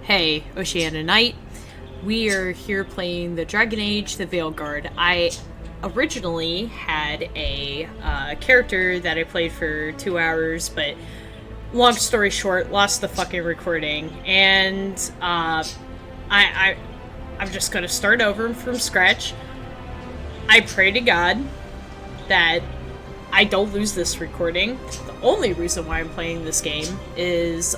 Hey, OceannaNight. We are here playing the Dragon Age, the Veilguard. I originally had a character that I played for 2 hours, but long story short, lost the fucking recording, and I'm just gonna start over from scratch. I pray to God that I don't lose this recording. The only reason why I'm playing this game is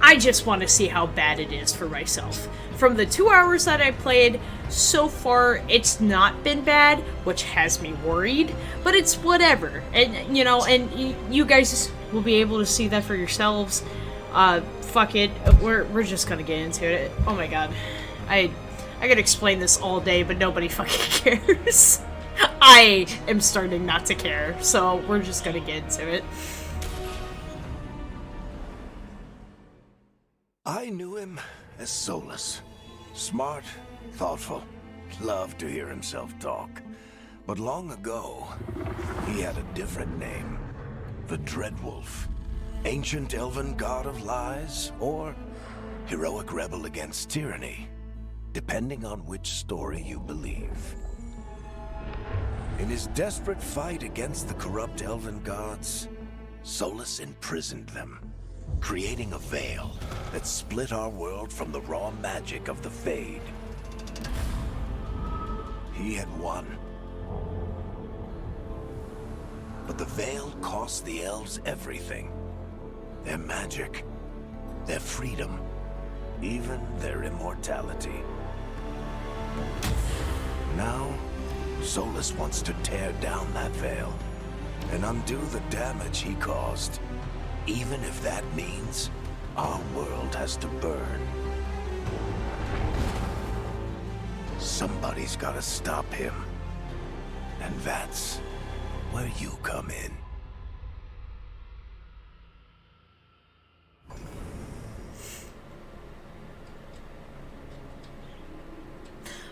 I just want to see how bad it is for myself. From the 2 hours that I played, so far it's not been bad, which has me worried, but it's whatever. And, you know, and you guys will be able to see that for yourselves. Fuck it. We're just gonna get into it. Oh my god. I could explain this all day, but nobody fucking cares. I am starting not to care, so we're just gonna get into it. I knew him as Solus. Smart, thoughtful, loved to hear himself talk. But long ago, he had a different name. The Dreadwolf. Ancient elven god of lies, or heroic rebel against tyranny, depending on which story you believe. In his desperate fight against the corrupt elven gods, Solus imprisoned them, creating a veil that split our world from the raw magic of the Fade. He had won. But the veil cost the elves everything. Their magic, their freedom, even their immortality. Now, Solus wants to tear down that veil and undo the damage he caused. Even if that means our world has to burn. Somebody's gotta stop him. And that's where you come in.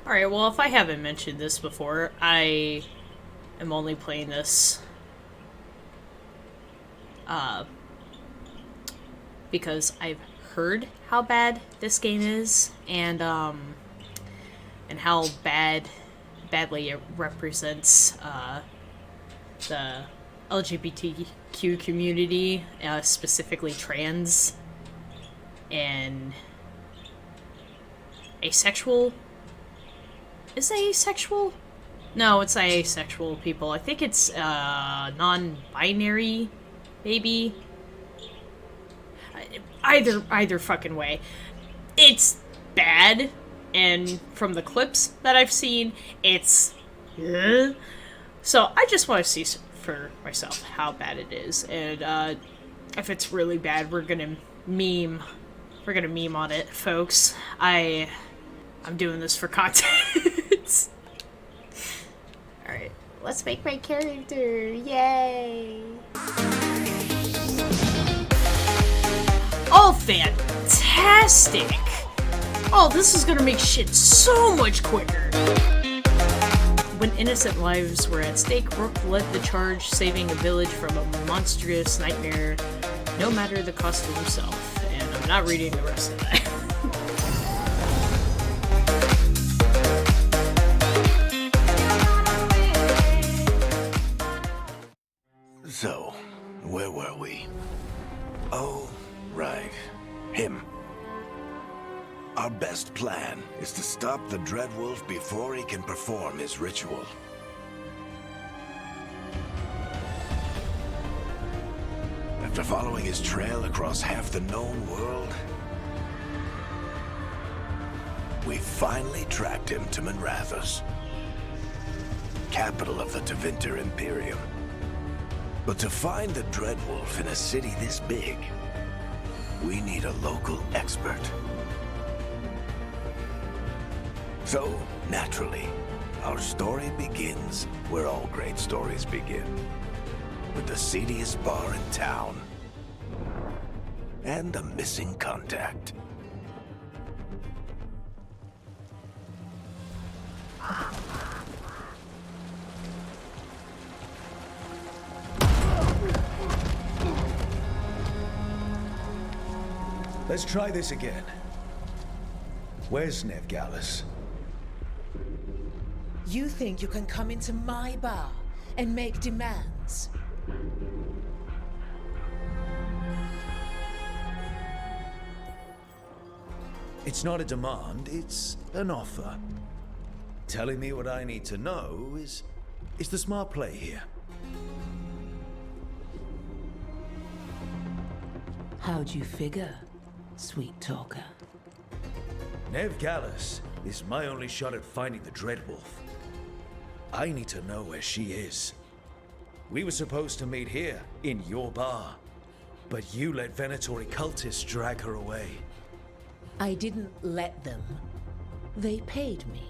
Alright, well, if I haven't mentioned this before, I am only playing this because I've heard how bad this game is, and how badly it represents the LGBTQ community, specifically trans and asexual. Is it asexual? No, it's asexual people. I think it's non-binary, maybe. Either fucking way. It's bad, and from the clips that I've seen, it's... So I just want to see for myself how bad it is, and if it's really bad, we're gonna meme on it, folks. I'm doing this for content. Alright, let's make my character. Yay! Oh, fantastic! Oh, this is gonna make shit so much quicker! When innocent lives were at stake, Rook led the charge, saving a village from a monstrous nightmare, no matter the cost to himself. And I'm not reading the rest of that. So, where were we? Oh, right. Him. Our best plan is to stop the Dreadwolf before he can perform his ritual. After following his trail across half the known world, we finally tracked him to Minrathous, capital of the Tevinter Imperium. But to find the Dreadwolf in a city this big, we need a local expert. So, naturally, our story begins where all great stories begin. With the seediest bar in town. And a missing contact. Let's try this again. Where's Veilguard? You think you can come into my bar and make demands? It's not a demand, it's an offer. Telling me what I need to know is the smart play here. How'd you figure, sweet talker? Veilguard is my only shot at finding the Dreadwolf. I need to know where she is. We were supposed to meet here, in your bar. But you let Venatori cultists drag her away. I didn't let them. They paid me.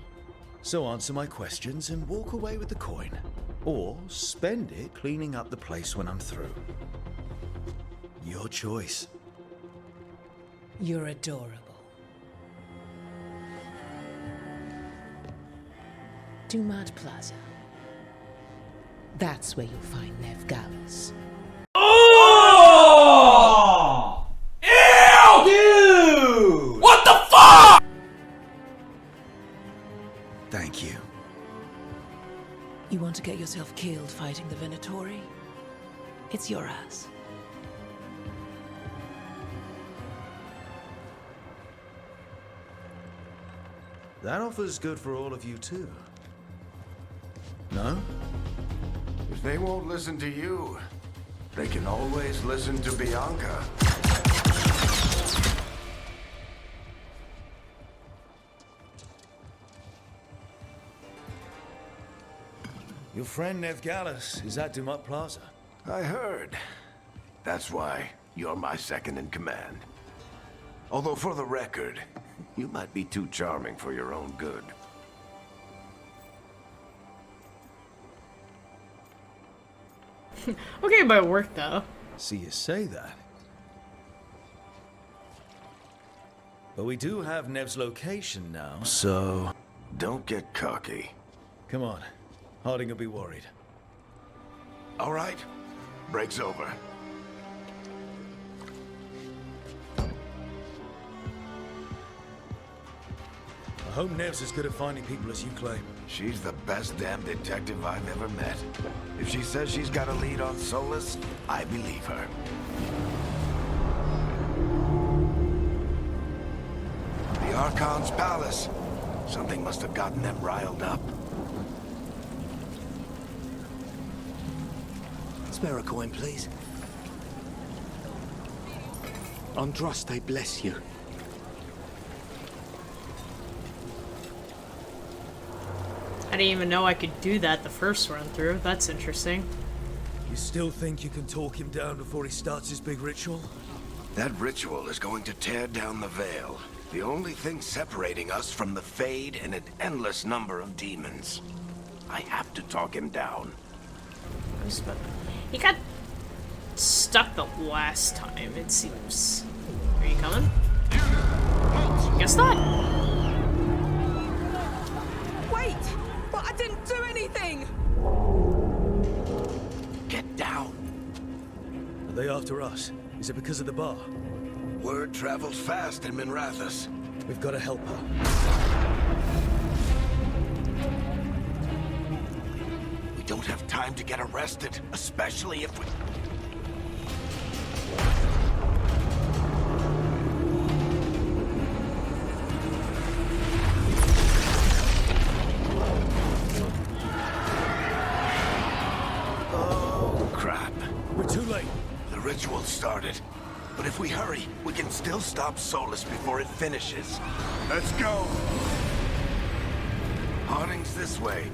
So answer my questions and walk away with the coin. Or spend it cleaning up the place when I'm through. Your choice. You're adorable. Dumad Plaza. That's where you'll find Veilguard. Oh! Ew! Dude! What the fuck? Thank you. You want to get yourself killed fighting the Venatori? It's your ass. That offer's good for all of you too. No? If they won't listen to you, they can always listen to Bianca. Your friend Veilguard is at Dumad Plaza. I heard. That's why you're my second in command. Although for the record, you might be too charming for your own good. Okay, but it worked though. See you say that. But we do have Nev's location now, so... Don't get cocky. Come on. Harding will be worried. All right. Break's over. I hope Nev's as good at finding people as you claim. She's the best damn detective I've ever met. If she says she's got a lead on Solus, I believe her. The Archon's palace. Something must have gotten them riled up. Spare a coin, please. Andraste bless you. I didn't even know I could do that the first run through. That's interesting. You still think you can talk him down before he starts his big ritual? That ritual is going to tear down the veil. The only thing separating us from the Fade and an endless number of demons. I have to talk him down. He got stuck the last time, it seems. Are you coming? Guess not. Wait! But I didn't do anything! Get down. Are they after us? Is it because of the bar? Word travels fast in Minrathous. We've got to help her. We don't have time to get arrested, especially if we... Oh, crap. We're too late. The ritual started. But if we hurry, we can still stop Solus before it finishes. Let's go! Harding's this way.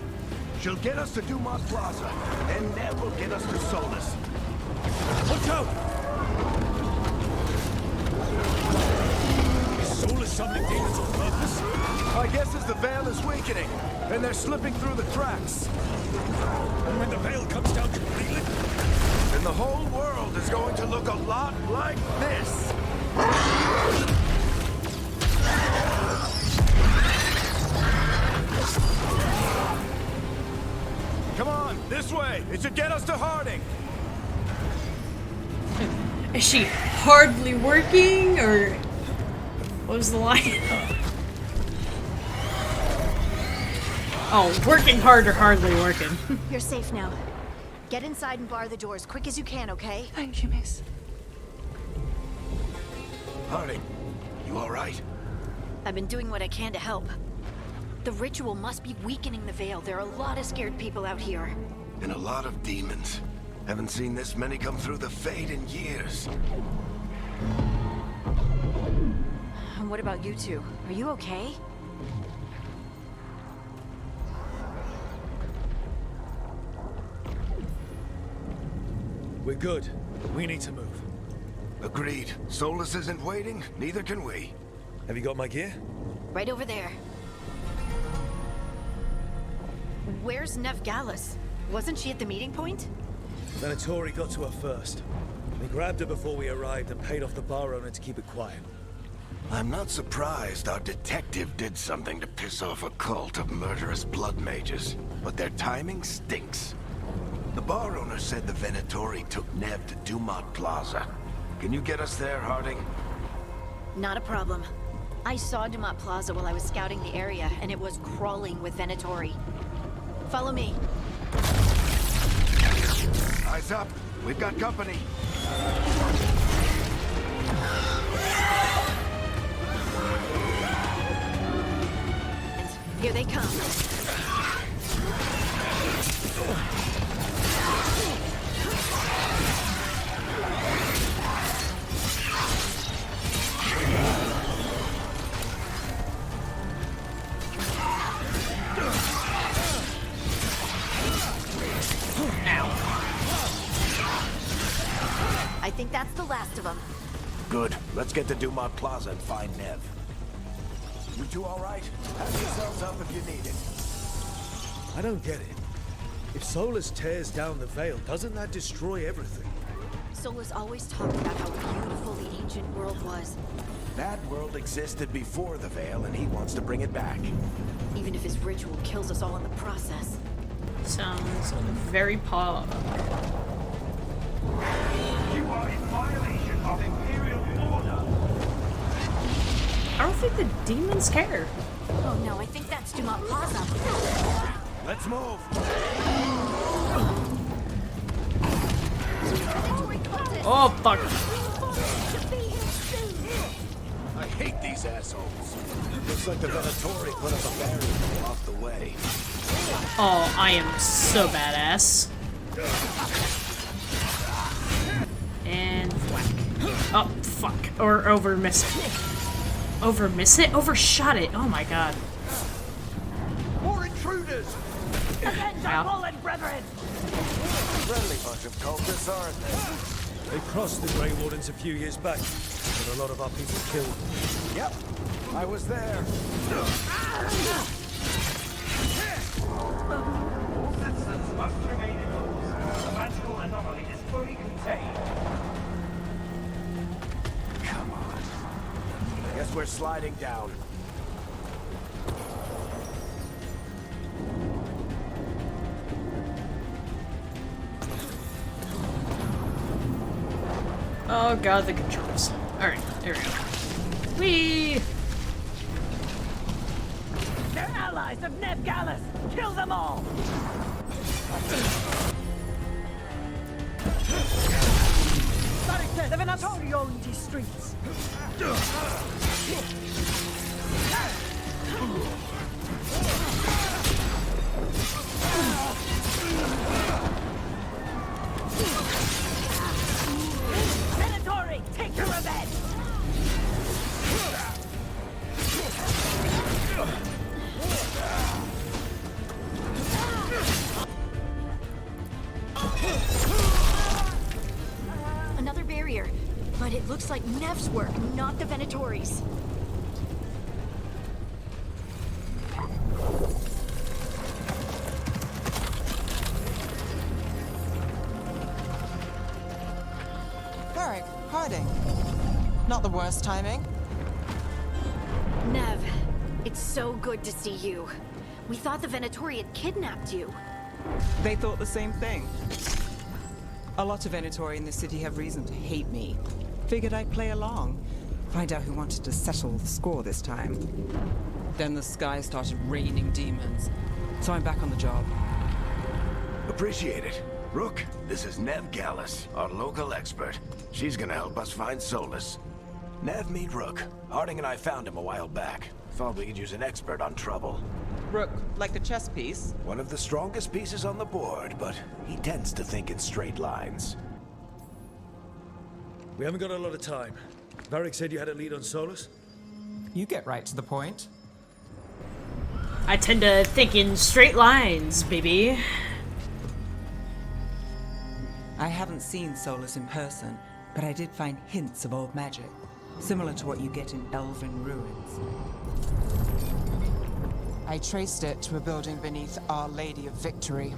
She'll get us to Dumad Plaza, and Nev will get us to Solus. Watch out! Is Solus summoning demons on purpose? My guess is the veil is weakening, and they're slipping through the cracks. And when the veil comes down completely? And the whole world is going to look a lot like this. Come on, this way. It should get us to Harding. Is she hardly working, or What was the line? Oh, working hard or hardly working. You're safe now. Get inside and bar the door as quick as you can, okay? Thank you, miss. Harding, you all right? I've been doing what I can to help. The ritual must be weakening the Veil. There are a lot of scared people out here. And a lot of demons. Haven't seen this many come through the Fade in years. And what about you two? Are you okay? We're good. We need to move. Agreed. Solus isn't waiting, neither can we. Have you got my gear? Right over there. Where's Nev Gallus? Wasn't she at the meeting point? Venatori got to her first. We grabbed her before we arrived and paid off the bar owner to keep it quiet. I'm not surprised our detective did something to piss off a cult of murderous blood mages, but their timing stinks. The bar owner said the Venatori took Nev to Dumont Plaza. Can you get us there, Harding? Not a problem. I saw Dumont Plaza while I was scouting the area, and it was crawling with Venatori. Follow me. Eyes up. We've got company. And here they come. I think that's the last of them. Good. Let's get to Dumont Plaza and find Nev. You two all right? Have yourselves up if you need it. I don't get it. If Solus tears down the Veil, doesn't that destroy everything? Solus always talked about how beautiful the ancient world was. That world existed before the Veil, and he wants to bring it back. Even if his ritual kills us all in the process. Sounds very pog. You are in violation of Imperial order. I don't think the demons care. Oh no, I think that's Dumont Plaza. Let's move. Oh, fuck. I hate these assholes. Looks like the Venatori put up a barrier to block the way. Oh, I am so badass. And whack. Oh, fuck. Or over miss it. Over miss it? Overshot it. Oh my god. More intruders! Wow. Fallen brethren! Friendly bunch of cultists, aren't they? They crossed the Grey Wardens a few years back, with a lot of our people killed. Yep, I was there. All citizens must remain indoors. The magical anomaly is fully contained. Come on. Guess we're sliding down. Oh god, the controls. Alright, there we go. Whee! They're allies of Nev Gallus! Kill them all! The Venatori own these streets. Venatori, take your revenge! Another barrier. But it looks like Nev's work, not the Venatori's. Varric, Harding. Not the worst timing. Nev, it's so good to see you. We thought the Venatori had kidnapped you. They thought the same thing. A lot of Venatori in this city have reason to hate me. Figured I'd play along. Find out who wanted to settle the score this time. Then the sky started raining demons. So I'm back on the job. Appreciate it. Rook, this is Nev Gallus, our local expert. She's gonna help us find Solus. Nev, meet Rook. Harding and I found him a while back. Thought we could use an expert on trouble. Rook, like the chess piece? One of the strongest pieces on the board, but he tends to think in straight lines. We haven't got a lot of time. Varric said you had a lead on Solus? You get right to the point. I tend to think in straight lines, baby. I haven't seen Solus in person, but I did find hints of old magic, similar to what you get in elven ruins. I traced it to a building beneath Our Lady of Victory.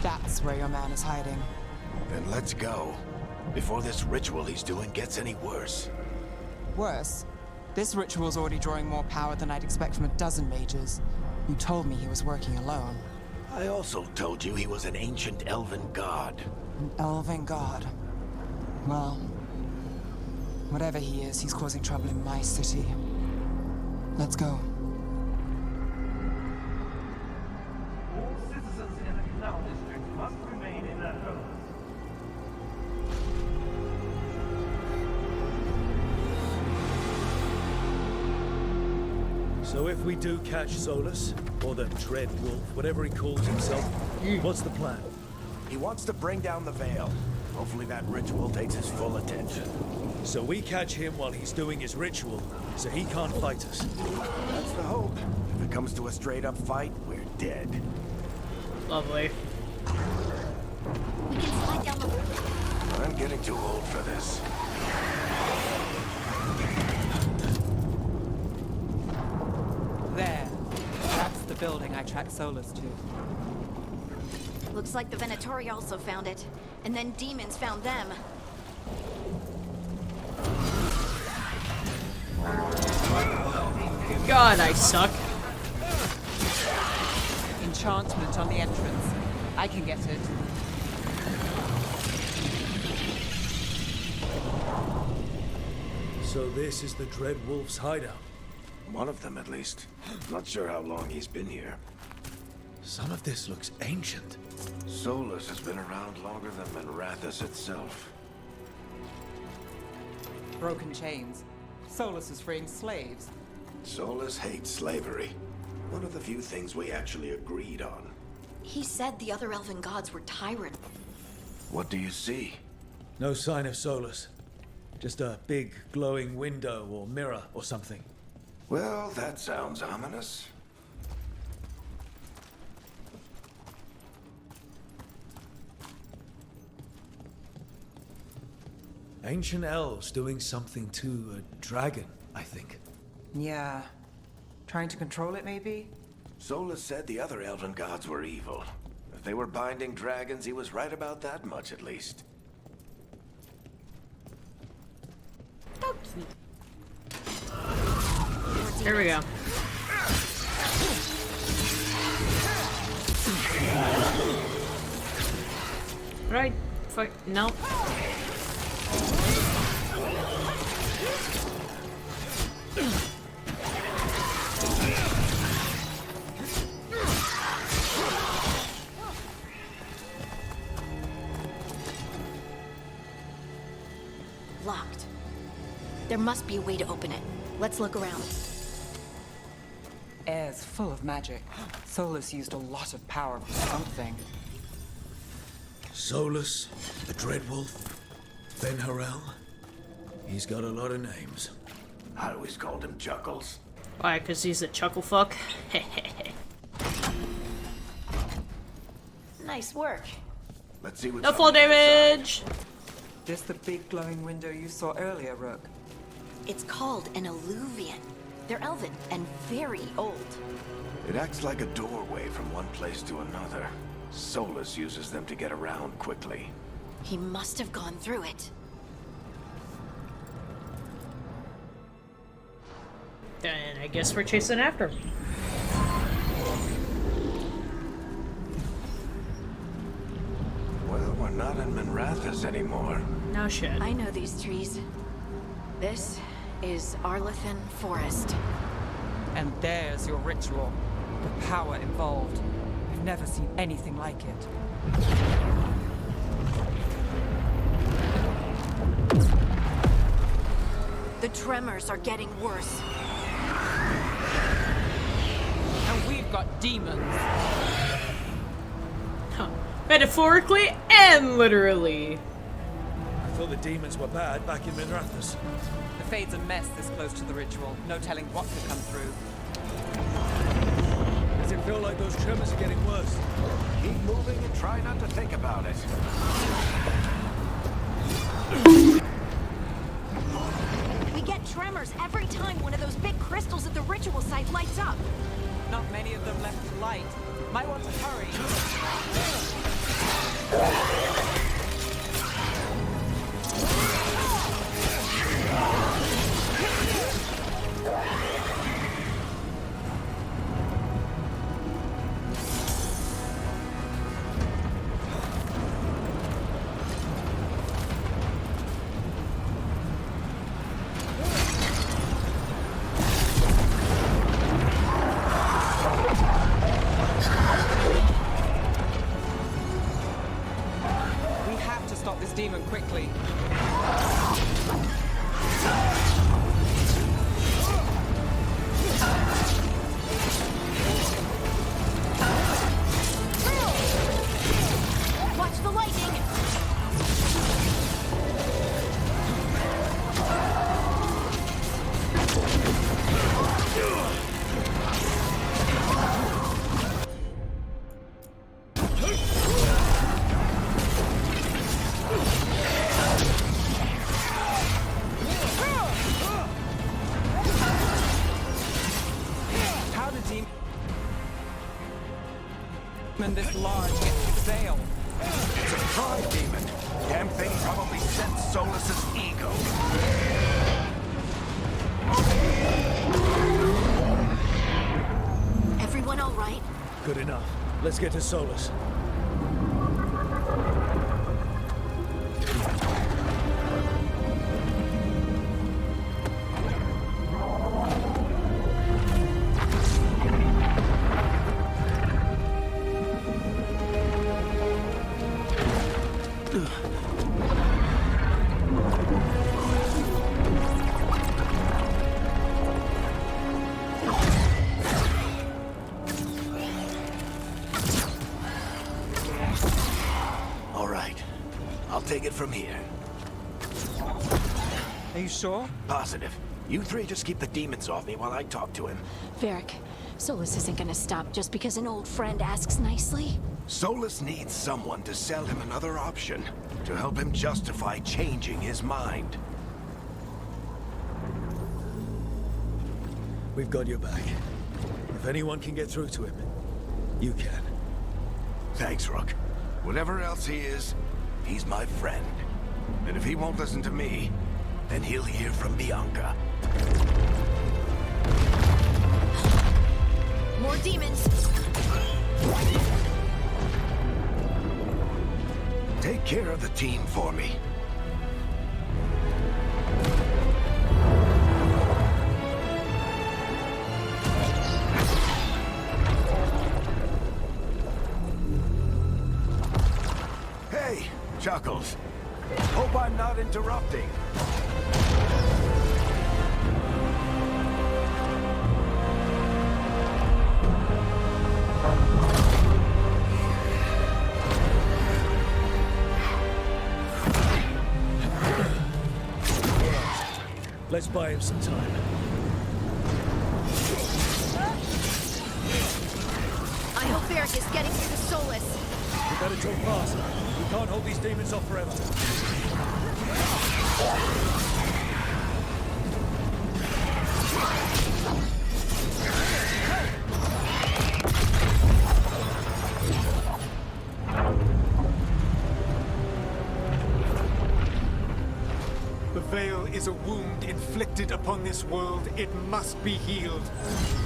That's where your man is hiding. Then let's go. Before this ritual he's doing gets any worse. Worse, this ritual's already drawing more power than I'd expect from a dozen mages. You told me he was working alone. I also told you he was an ancient elven god. An elven god. Well, whatever he is, he's causing trouble in my city. Let's go. All citizens in the Canal District must remain in their homes. So if we do catch Solus, or the Dread Wolf, whatever he calls himself, what's the plan? He wants to bring down the Veil. Hopefully that ritual takes his full attention. So we catch him while he's doing his ritual, so he can't fight us. That's the hope. If it comes to a straight-up fight, we're dead. Lovely. We can slide down the... I'm getting too old for this. There. That's the building I tracked Solus to. Looks like the Venatori also found it. And then demons found them. God, I suck. Enchantment on the entrance. I can get it. So this is the Dread Wolf's hideout. One of them, at least. Not sure how long he's been here. Some of this looks ancient. Solus has been around longer than Manrathus itself. Broken chains. Solus is freeing slaves. Solus hates slavery. One of the few things we actually agreed on. He said the other elven gods were tyrants. What do you see? No sign of Solus. Just a big glowing window or mirror or something. Well, that sounds ominous. Ancient elves doing something to a dragon, I think. Yeah. Trying to control it, maybe? Solus said the other elven gods were evil. If they were binding dragons, he was right about that much, at least. Here we go. Right. Fuck. No. Locked. There must be a way to open it. Let's look around. Air's full of magic. Solus used a lot of power for something. Solus, the Dread Wolf, Ben Harel. He's got a lot of names. I always called him Chuckles. Why? Because he's a chuckle fuck? Nice work. Let's see what's No on fall the other damage! This the big glowing window you saw earlier, Rook? It's called an alluvian. They're elven and very old. side. It acts like a doorway from one place to another. Solus uses them to get around quickly. He must have gone through it. Then I guess we're chasing after him. Well, we're not in Manrathus anymore. No shit. I know these trees. This is Arlethan Forest. And there's your ritual. The power involved. I've never seen anything like it. The tremors are getting worse. And we've got demons. Huh. Metaphorically and literally. I thought the demons were bad back in Minrathous. The Fade's a mess this close to the ritual. No telling what could come through. Does it feel like those tremors are getting worse? Keep moving and try not to think about it. We get tremors every time one of those big crystals at the ritual site lights up. Not many of them left to light. Might want to hurry. We have to stop this demon quickly. Watch the lightning! How did demon this large get to Veil? It's a pride demon. Damn thing probably sensed Solus's ego. Everyone all right? Good enough. Let's get to Solus. All right. I'll take it from here. Are you sure? Positive. You three just keep the demons off me while I talk to him. Varric, Solus isn't gonna stop just because an old friend asks nicely. Solus needs someone to sell him another option, to help him justify changing his mind. We've got your back. If anyone can get through to him, you can. Thanks, Rook. Whatever else he is, he's my friend. And if he won't listen to me, then he'll hear from Bianca. More demons! Take care of the team for me. Hey, Chuckles. Hope I'm not interrupting. Let's buy him some time. I hope Varric is getting through the Solus. We better talk fast. We can't hold these demons off forever. The Veil is a wound inflicted upon this world. It must be healed.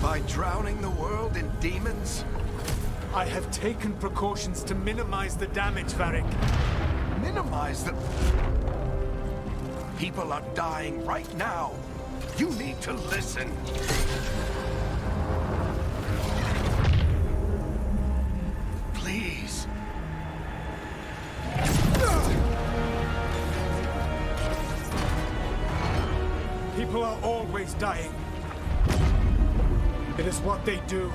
By drowning the world in demons? I have taken precautions to minimize the damage, Varric. Minimize the... People are dying right now. You need to listen. Please. People are always dying. It is what they do.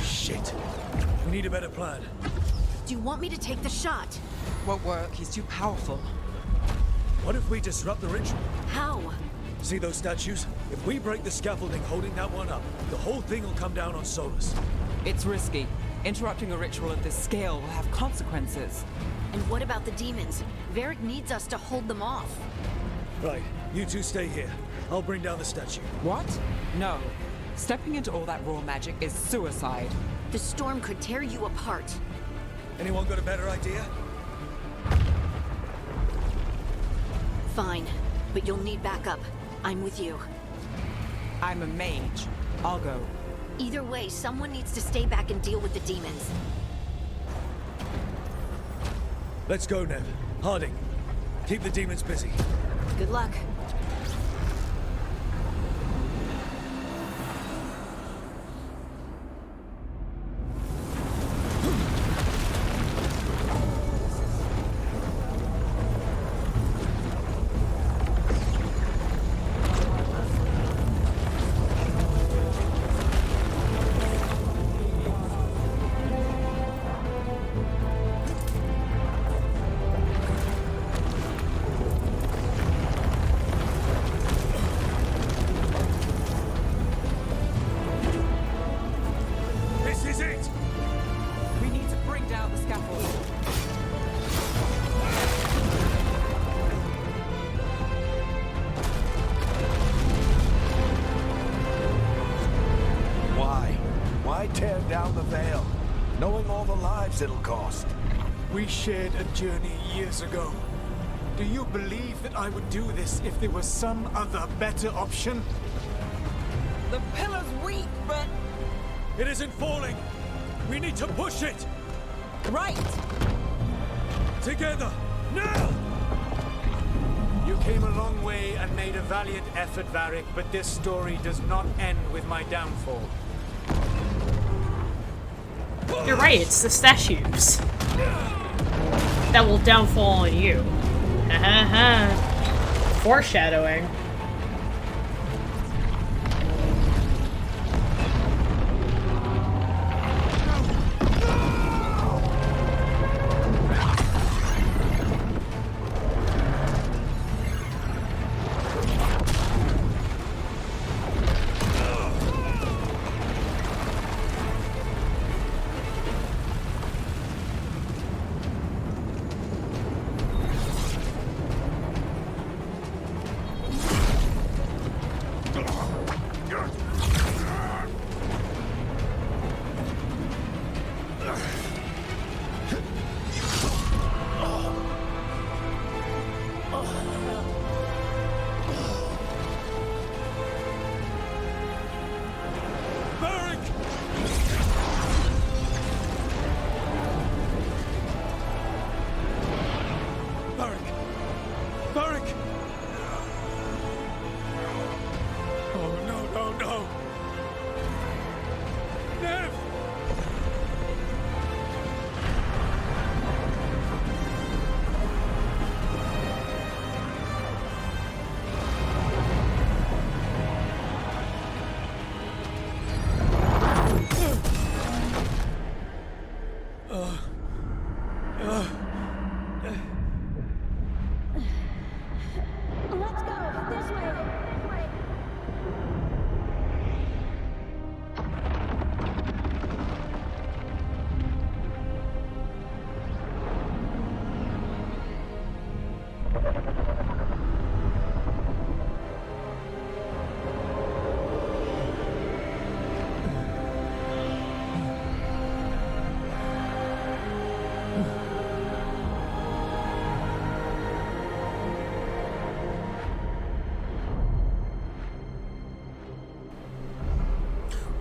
Shit. We need a better plan. Do you want me to take the shot? Won't work. He's too powerful. What if we disrupt the ritual? How? See those statues? If we break the scaffolding holding that one up, the whole thing will come down on Solus. It's risky. Interrupting a ritual of this scale will have consequences. And what about the demons? Varric needs us to hold them off. Right, you two stay here. I'll bring down the statue. What? No. Stepping into all that raw magic is suicide. The storm could tear you apart. Anyone got a better idea? Fine, but you'll need backup. I'm with you. I'm a mage. I'll go. Either way, someone needs to stay back and deal with the demons. Let's go, Nev. Harding, keep the demons busy. Good luck. Tear down the Veil, knowing all the lives it'll cost. We shared a journey years ago. Do you believe that I would do this if there was some other better option? The pillar's weak, but... It isn't falling! We need to push it! Right! Together! Now! You came a long way and made a valiant effort, Varric, but this story does not end with my downfall. You're right, it's the statues that will downfall on you. Ha ha ha. Foreshadowing.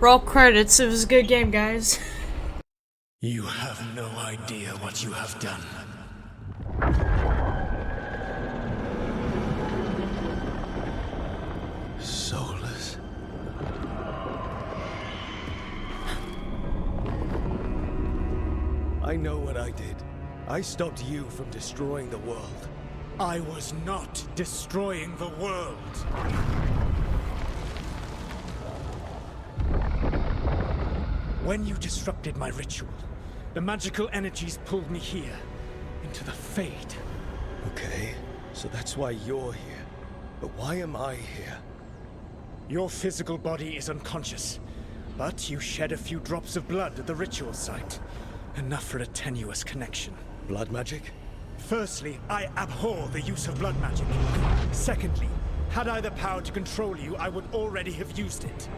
Roll credits. It was a good game, guys. You have no idea. idea what you have done. Soulless. I know what I did. I stopped you from destroying the world. I was not destroying the world. When you disrupted my ritual, the magical energies pulled me here, into the Fade. Okay, so that's why you're here. But why am I here? Your physical body is unconscious, but you shed a few drops of blood at the ritual site. Enough for a tenuous connection. Blood magic? Firstly, I abhor the use of blood magic. Secondly, had I the power to control you, I would already have used it.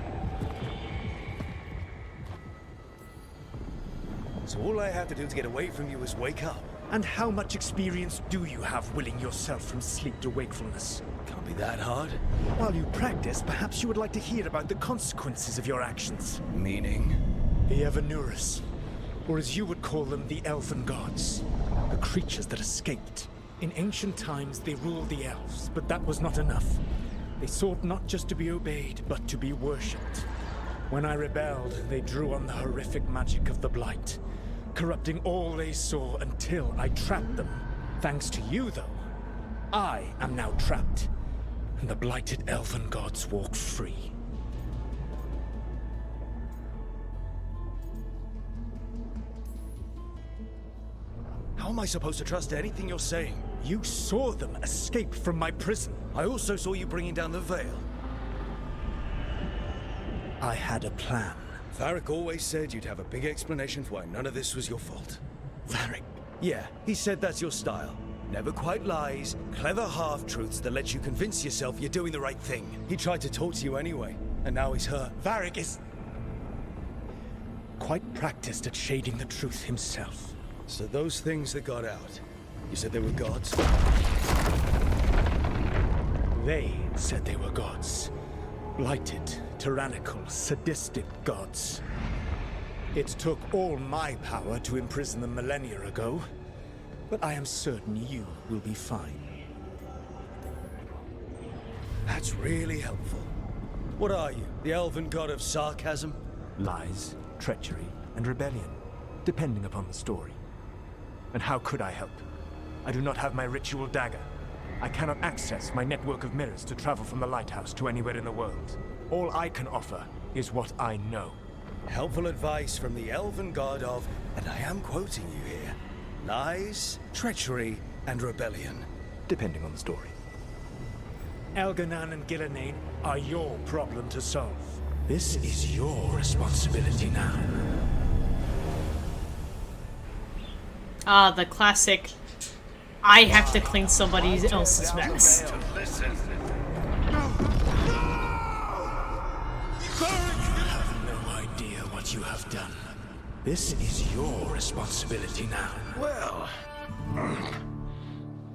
So all I have to do to get away from you is wake up? And how much experience do you have willing yourself from sleep to wakefulness? Can't be that hard. While you practice, perhaps you would like to hear about the consequences of your actions. Meaning? The Evanurus, or as you would call them, the Elven Gods. The creatures that escaped. In ancient times, they ruled the elves, but that was not enough. They sought not just to be obeyed, but to be worshipped. When I rebelled, they drew on the horrific magic of the Blight, corrupting all they saw until I trapped them. Thanks to you, though, I am now trapped, and the blighted Elven Gods walk free. How am I supposed to trust anything you're saying? You saw them escape from my prison. I also saw you bringing down the veil. I had a plan. Varric always said you'd have a big explanation for why none of this was your fault. Varric? Yeah, he said that's your style. Never quite lies, clever half-truths that let you convince yourself you're doing the right thing. He tried to talk to you anyway, and now he's hurt. Varric is quite practiced at shading the truth himself. So those things that got out, you said they were gods? They said they were gods. Blighted, tyrannical, sadistic gods. It took all my power to imprison them millennia ago, but I am certain you will be fine. That's really helpful. What are you, the elven god of sarcasm? Lies, treachery, and rebellion, depending upon the story. And how could I help? I do not have my ritual dagger. I cannot access my network of mirrors to travel from the lighthouse to anywhere in the world. All I can offer is what I know. Helpful advice from the elven god of, and I am quoting you here, lies, treachery, and rebellion. Depending on the story. Elganan and Gillenane are your problem to solve. This is your responsibility now. Ah, the classic, I have to clean somebody else's mess. You have no idea what you have done. This is your responsibility now. Well,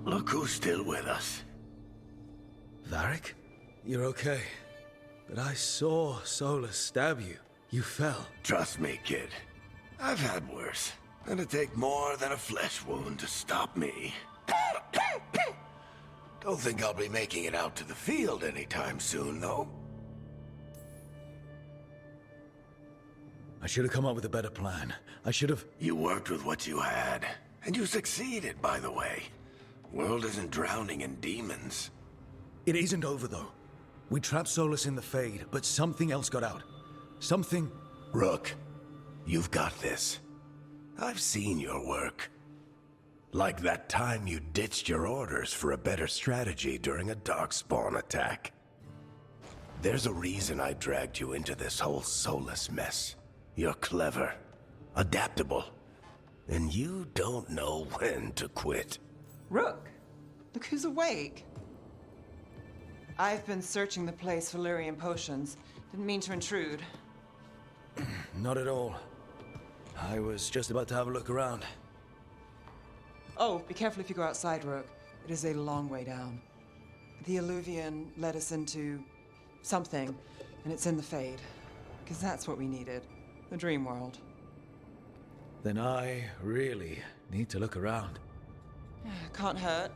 look who's still with us. Varric? You're okay. But I saw Solus stab you. You fell. Trust me, kid. I've had worse. It'd take more than a flesh wound to stop me. Don't think I'll be making it out to the field anytime soon, though. I should have come up with a better plan. I should have... You worked with what you had. And you succeeded, by the way. World isn't drowning in demons. It isn't over, though. We trapped Solus in the Fade, but something else got out. Something... Rook, you've got this. I've seen your work. Like that time you ditched your orders for a better strategy during a darkspawn attack. There's a reason I dragged you into this whole Solus mess. You're clever, adaptable, and you don't know when to quit. Rook, look who's awake. I've been searching the place for Lyrian potions. Didn't mean to intrude. Not at all. I was just about to have a look around. Oh, be careful if you go outside, Rook. It is a long way down. The Illuvian led us into something, and it's in the Fade. Because that's what we needed. The dream world. Then I really need to look around. Can't hurt.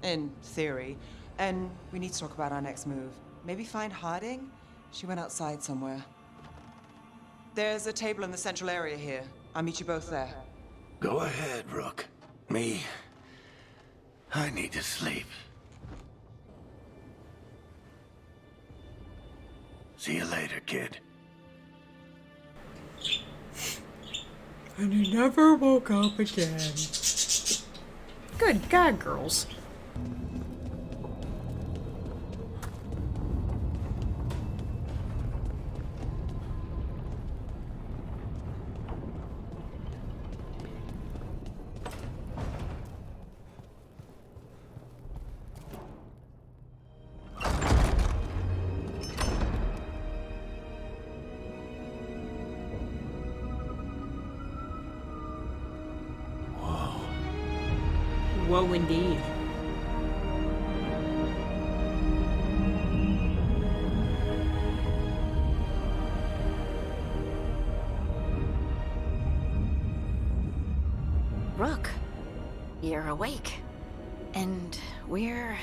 In theory. And we need to talk about our next move. Maybe find Harding? She went outside somewhere. There's a table in the central area here. I'll meet you both there. Go ahead, Rook. Me, I need to sleep. See you later, kid. And he never woke up again. Good God, girls. Whoa, indeed. Rook, you're awake. And we're...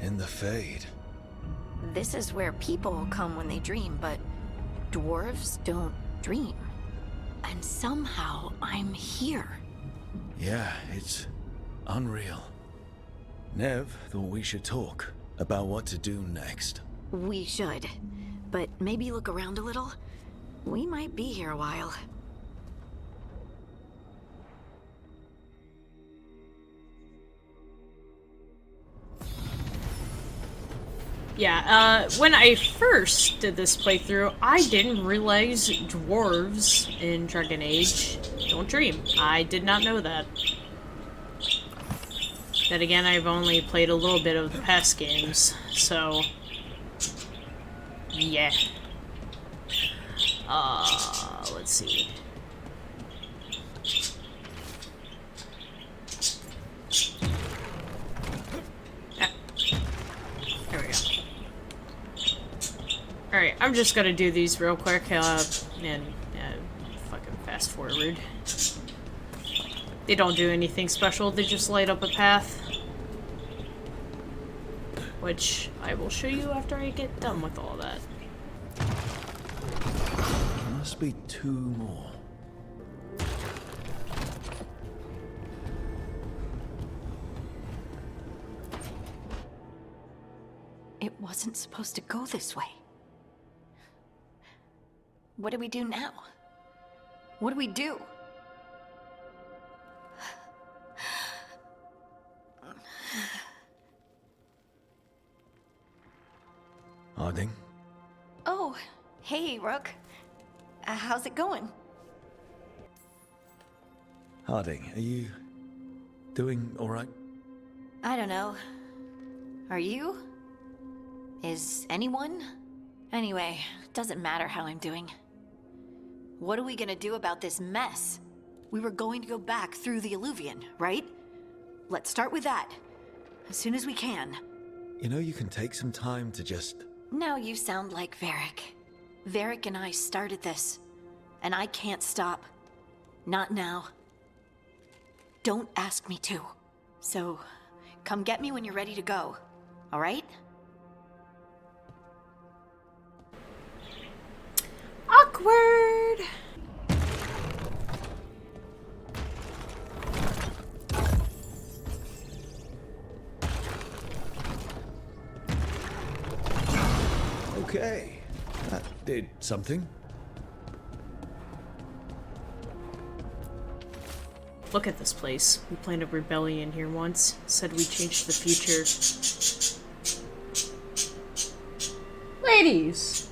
In the Fade. This is where people come when they dream, but dwarves don't dream. And somehow I'm here. Yeah, it's unreal. Nev thought we should talk about what to do next. We should. But maybe look around a little. We might be here a while. Yeah, when I first did this playthrough, I didn't realize dwarves in Dragon Age don't dream. I did not know that. Then again, I've only played a little bit of the past games, so... yeah. Let's see. There we go. Alright, I'm just gonna do these real quick, and fucking fast forward. They don't do anything special, they just light up a path. Which I will show you after I get done with all that. There must be 2 more. It wasn't supposed to go this way. What do we do now? What do we do? Harding? Oh, hey, Rook. How's it going? Harding, are you doing alright? I don't know. Are you? Is anyone? Anyway, doesn't matter how I'm doing. What are we gonna do about this mess? We were going to go back through the Illuvian, right? Let's start with that. As soon as we can. You know, you can take some time to just... Now you sound like Varric. Varric and I started this. And I can't stop. Not now. Don't ask me to. So, come get me when you're ready to go. Alright? Awkward! Okay, that did something. Look at this place. We planned a rebellion here once. Said we changed the future. Ladies!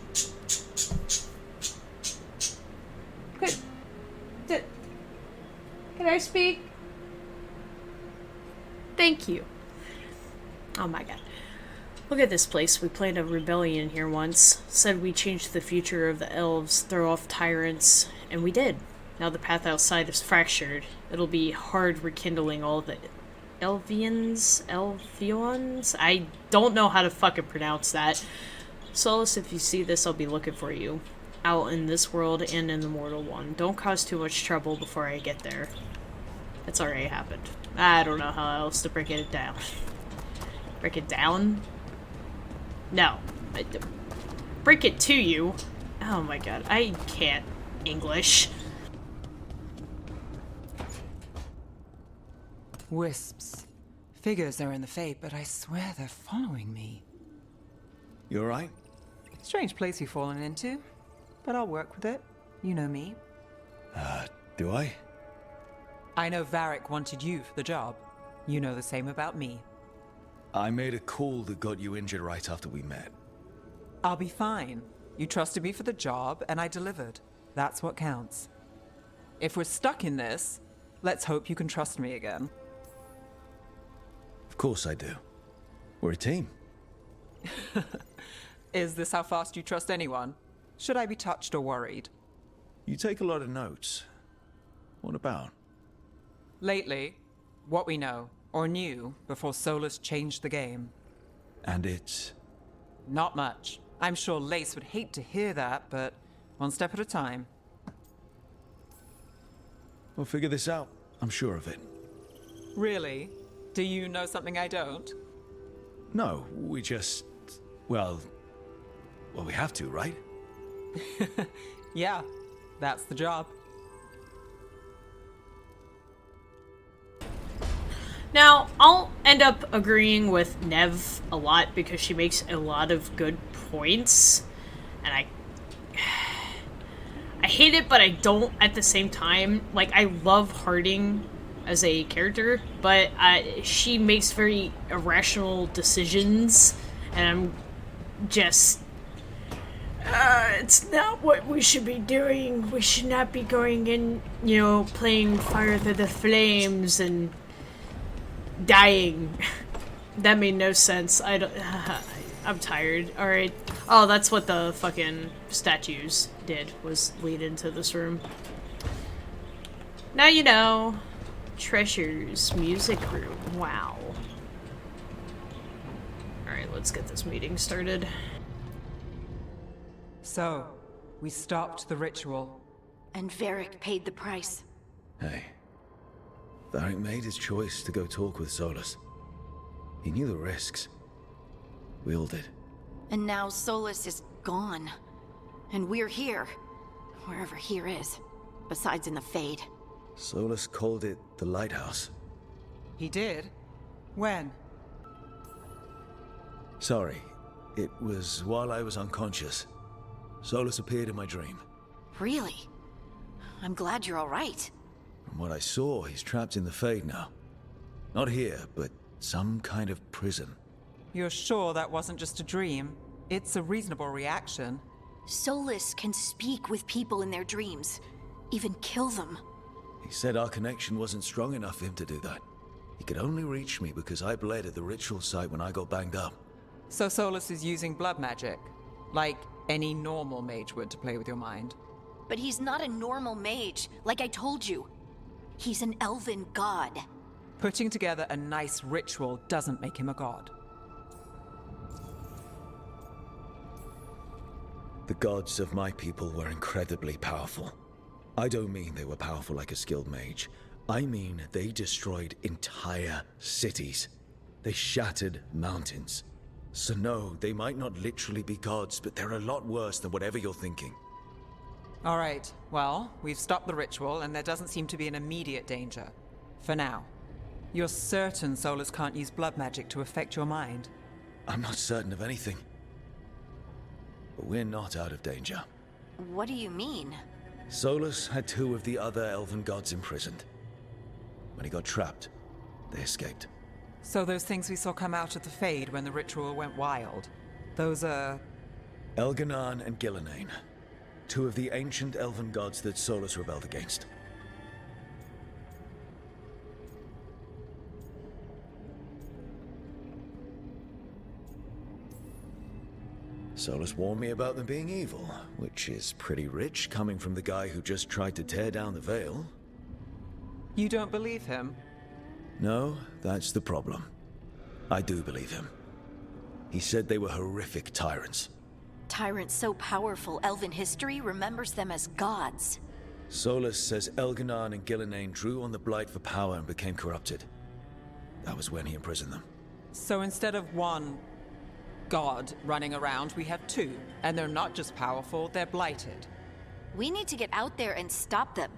Can I speak? Thank you. Oh my god. Look at this place. We planned a rebellion here once. Said we changed the future of the elves, throw off tyrants, and we did. Now the path outside is fractured. It'll be hard rekindling all the Elvians? I don't know how to fucking pronounce that. Solace, if you see this, I'll be looking for you. out in this world and in the mortal one. Don't cause too much trouble before I get there. That's already happened. I don't know how else to break it down. Break it down? No. Break it to you. Oh my god, I can't English. Wisps. Figures are in the Fate, but I swear they're following me. You alright? Strange place you've fallen into, but I'll work with it. You know me. Do I? I know Varric wanted you for the job. You know the same about me. I made a call that got you injured right after we met. I'll be fine. You trusted me for the job, and I delivered. That's what counts. If we're stuck in this, let's hope you can trust me again. Of course I do. We're a team. Is this how fast you trust anyone? Should I be touched or worried? You take a lot of notes. What about? Lately, what we know, or knew, before Solus changed the game. And it's... Not much. I'm sure Lace would hate to hear that, but one step at a time. We'll figure this out. I'm sure of it. Really? Do you know something I don't? No, we just... Well, we have to, right? Yeah, that's the job. Now, I'll end up agreeing with Nev a lot because she makes a lot of good points. And I hate it, but I don't at the same time. Like, I love Harding as a character, but she makes very irrational decisions, and I'm just... it's not what we should be doing. We should not be going in, you know, playing Fire Through the Flames and dying. That made no sense. I'm tired. Alright. Oh, that's what the fucking statues did, was lead into this room. Now you know. Treasures, music room. Wow. Alright, let's get this meeting started. So, we stopped the ritual. And Varric paid the price. Hey. Varric made his choice to go talk with Solus. He knew the risks. We all did. And now Solus is gone. And we're here. Wherever here is. Besides in the Fade. Solus called it the Lighthouse. He did? When? Sorry. It was while I was unconscious. Solus appeared in my dream. Really? I'm glad you're alright. From what I saw, he's trapped in the Fade now. Not here, but some kind of prison. You're sure that wasn't just a dream? It's a reasonable reaction. Solus can speak with people in their dreams. Even kill them. He said our connection wasn't strong enough for him to do that. He could only reach me because I bled at the ritual site when I got banged up. So Solus is using blood magic? Like any normal mage would to play with your mind? But he's not a normal mage, like I told you. He's an elven god. Putting together a nice ritual doesn't make him a god. The gods of my people were incredibly powerful. I don't mean they were powerful like a skilled mage. I mean they destroyed entire cities. They shattered mountains. So no, they might not literally be gods, but they're a lot worse than whatever you're thinking. All right, well, we've stopped the ritual and there doesn't seem to be an immediate danger. For now. You're certain Solus can't use blood magic to affect your mind? I'm not certain of anything. But we're not out of danger. What do you mean? Solus had 2 of the other elven gods imprisoned. When he got trapped, they escaped. So those things we saw come out of the Fade when the ritual went wild, those are... Elganan and Gillenane. 2 of the ancient elven gods that Solus rebelled against. Solus warned me about them being evil, which is pretty rich coming from the guy who just tried to tear down the veil. You don't believe him? No, that's the problem. I do believe him. He said they were horrific tyrants. tyrant so powerful, Elven history remembers them as gods. Solus says Elganon and Gillenane drew on the Blight for power and became corrupted. That was when he imprisoned them. So instead of one god running around, we have two. And they're not just powerful, they're blighted. We need to get out there and stop them.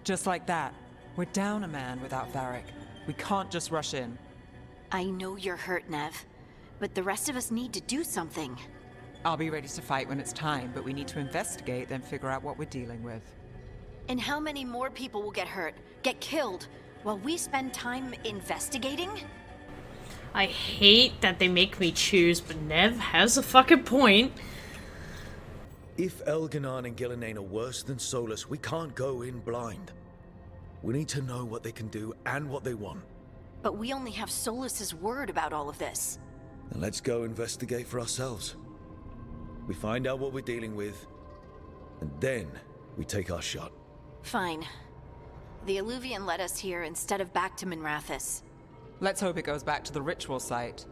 Just like that. We're down a man without Varric. We can't just rush in. I know you're hurt, Nev, but the rest of us need to do something. I'll be ready to fight when it's time, but we need to investigate, then figure out what we're dealing with. And how many more people will get hurt, get killed, while we spend time investigating? I hate that they make me choose, but Nev has a fucking point. If Elganon and Gillenane are worse than Solus, we can't go in blind. We need to know what they can do and what they want. But we only have Solus's word about all of this. Then let's go investigate for ourselves. We find out what we're dealing with, and then we take our shot. Fine. The Illuvian led us here instead of back to Minrathous. Let's hope it goes back to the ritual site.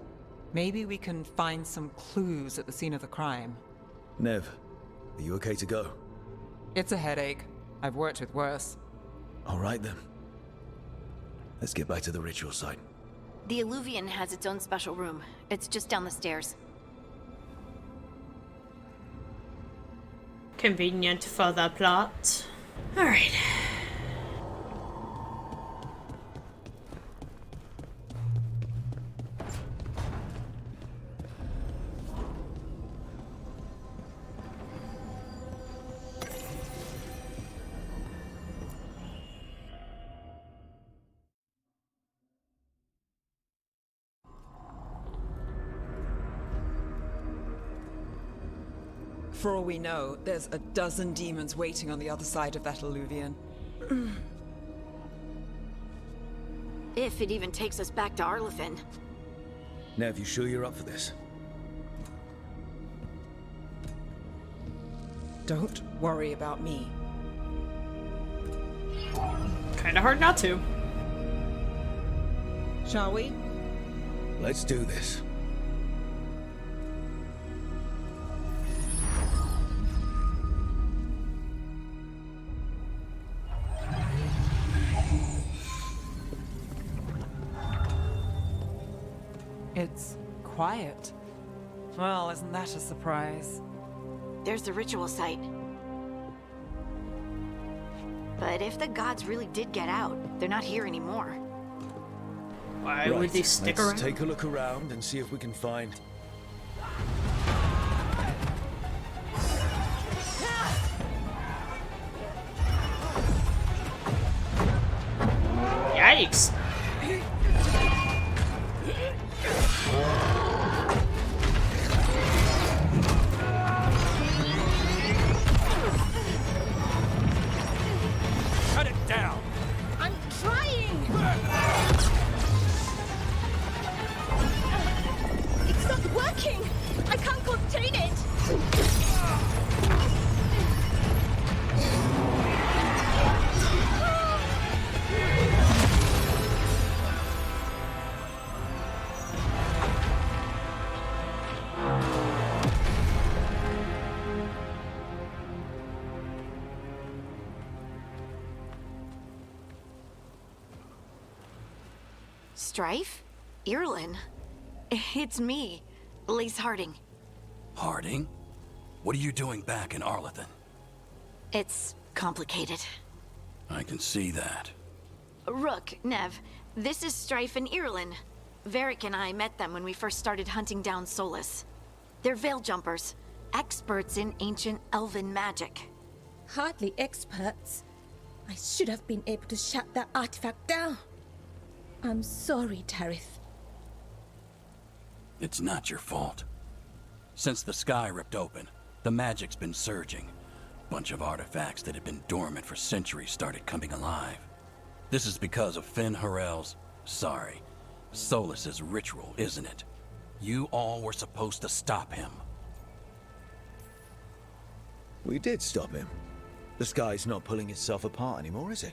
Maybe we can find some clues at the scene of the crime. Nev, are you okay to go? It's a headache. I've worked with worse. All right then. Let's get back to the ritual site. The Illuvian has its own special room. It's just down the stairs. Convenient for the plot. Alright. For all we know, there's a dozen demons waiting on the other side of that Illuvian. If it even takes us back to Arlathan. Nev, you sure you're up for this? Don't worry about me. Kinda hard not to. Shall we? Let's do this. It's quiet. Well, isn't that a surprise? There's the ritual site. But if the gods really did get out, they're not here anymore. Why would they stick around? Let's take a look around and see if we can find... Yikes. Cut it down! I'm trying! It's not working! I can't contain it! Strife? Irlin? It's me, Lace Harding. Harding? What are you doing back in Arlathan? It's complicated. I can see that. Rook, Nev, this is Strife and Irlin. Varric and I met them when we first started hunting down Solus. They're veil jumpers, experts in ancient elven magic. Hardly experts. I should have been able to shut that artifact down. I'm sorry, Tarith. It's not your fault. Since the sky ripped open, the magic's been surging. Bunch of artifacts that had been dormant for centuries started coming alive. This is because of Finn Harel's... sorry, Solus's ritual, isn't it? You all were supposed to stop him. We did stop him. The sky's not pulling itself apart anymore, is it?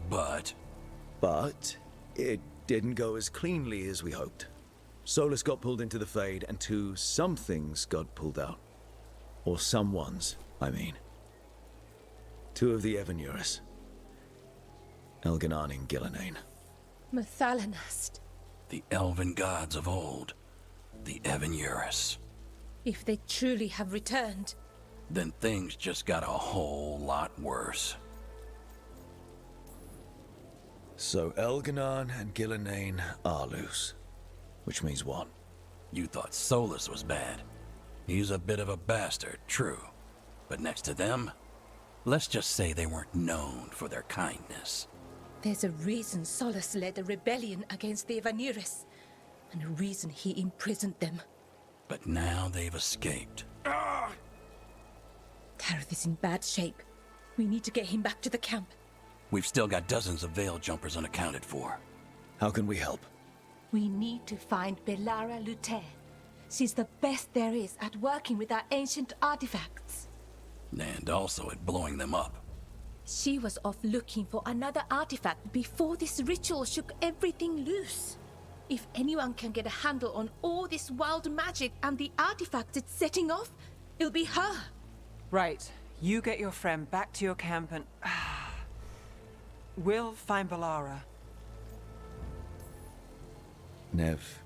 But it didn't go as cleanly as we hoped. Solus got pulled into the Fade, and some things got pulled out. Or someone's, I mean. 2 of the Evanurus. Elganan and Gillenane. Mathalanast. The elven gods of old. The Evanurus. If they truly have returned. Then things just got a whole lot worse. So Elganan and Gillenane are loose. Which means what? You thought Solus was bad. He's a bit of a bastard, true. But next to them, let's just say they weren't known for their kindness. There's a reason Solus led a rebellion against the Evanurus, and a reason he imprisoned them. But now they've escaped. Tareth is in bad shape. We need to get him back to the camp. We've still got dozens of Veil jumpers unaccounted for. How can we help? We need to find Belara Lute. She's the best there is at working with our ancient artifacts. And also at blowing them up. She was off looking for another artifact before this ritual shook everything loose. If anyone can get a handle on all this wild magic and the artifacts it's setting off, it'll be her. Right. You get your friend back to your camp and... we'll find Belara. Nev,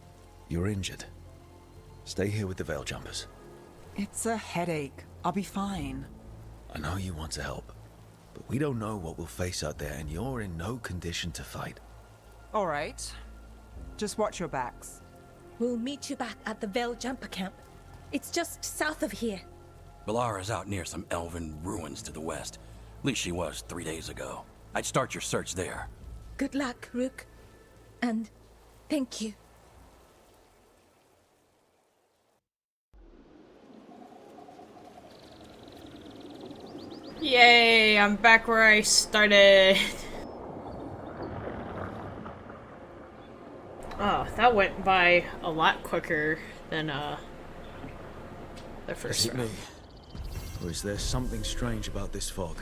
you're injured. Stay here with the Veil jumpers. It's a headache. I'll be fine. I know you want to help, but we don't know what we'll face out there, and you're in no condition to fight. All right. Just watch your backs. We'll meet you back at the Veil Jumper Camp. It's just south of here. Belara's out near some elven ruins to the west. At least she was 3 days ago. I'd start your search there. Good luck, Rook. And thank you. Yay, I'm back where I started. Oh, that went by a lot quicker than the first Is it round. me? Or is there something strange about this fog?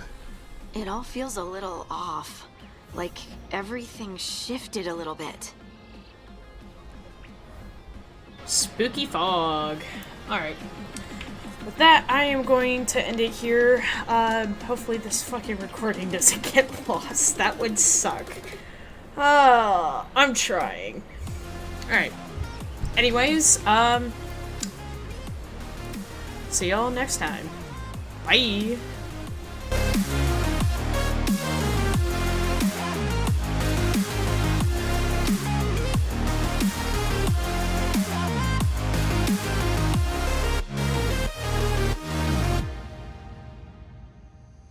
It all feels a little off. Like everything shifted a little bit. Spooky fog. Alright. With that, I am going to end it here. Hopefully this fucking recording doesn't get lost. That would suck. I'm trying. Alright. Anyways, see y'all next time. Bye!